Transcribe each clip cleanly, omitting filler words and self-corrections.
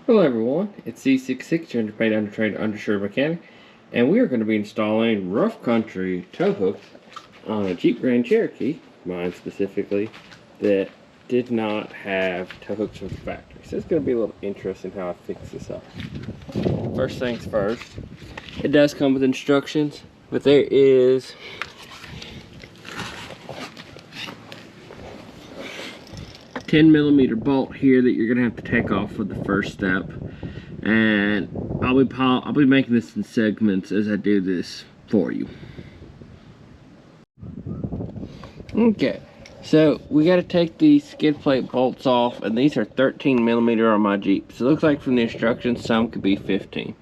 Hello everyone, it's C66, your underpaid, undertrained, undershirt mechanic, and we are going to be installing rough country tow hooks on a Jeep Grand Cherokee, mine specifically, that did not have tow hooks from the factory. So it's going to be a little interesting how I fix this up. First things first, it does come with instructions, but there is a 10mm bolt here that you're going to have to take off for the first step. And I'll be making this in segments as I do this for you. Okay, so we got to take these skid plate bolts off, and these are 13mm on my Jeep. So it looks like from the instructions some could be 15.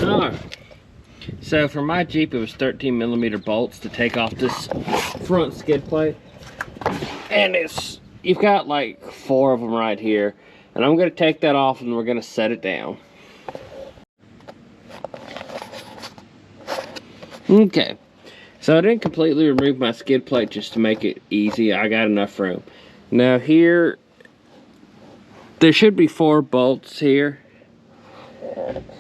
Alright, so for my Jeep it was 13mm bolts to take off this front skid plate, and you've got like 4 of them right here. And I'm going to take that off and we're going to set it down. Okay, so I didn't completely remove my skid plate just to make it easy. I got enough room. Now here, there should be 4 bolts here.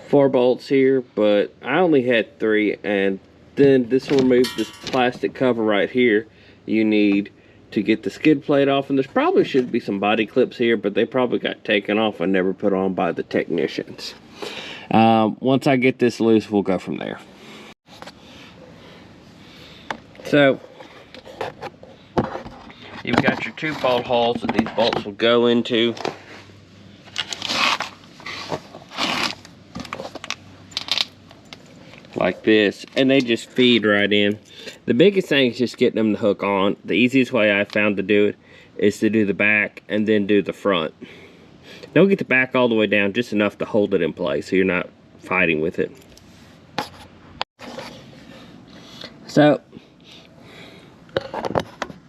4 bolts here, but I only had 3. And then this will remove this plastic cover right here you need to get the skid plate off, and there's probably should be some body clips here, but they probably got taken off and never put on by the technicians. Once I get this loose, we'll go from there. So you've got your 2 bolt holes that these bolts will go into. Like this, and they just feed right in. The biggest thing is just getting them to hook on. The easiest way I found to do it is to do the back and then do the front. Don't get the back all the way down, just enough to hold it in place so you're not fighting with it. So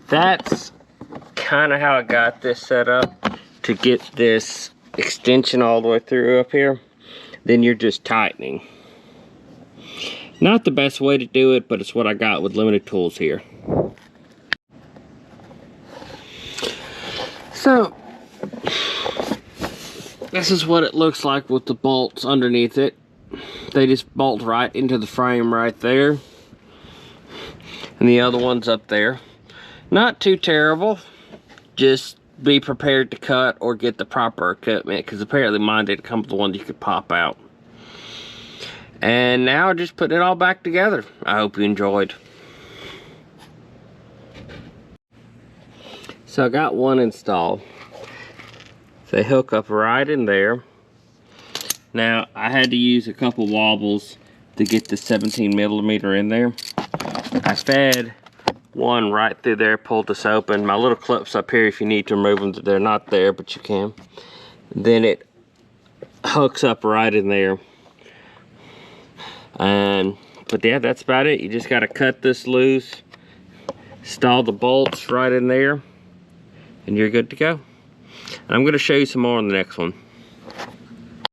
that's kind of how I got this set up, to get this extension all the way through up here. Then you're just tightening. Not the best way to do it, but it's what I got with limited tools here. So this is what it looks like with the bolts underneath it. They just bolt right into the frame right there. And the other one's up there. Not too terrible. Just be prepared to cut or get the proper equipment, because apparently mine didn't come with the one you could pop out. And now just putting it all back together. I hope you enjoyed. So I got one installed. They hook up right in there. Now I had to use a couple wobbles to get the 17mm in there. I fed one right through there, pulled this open. My little clips up here, if you need to remove them, they're not there, but you can. Then it hooks up right in there. But yeah, that's about it. You just got to cut this loose, install the bolts right in there, and you're good to go. And I'm going to show you some more on the next one.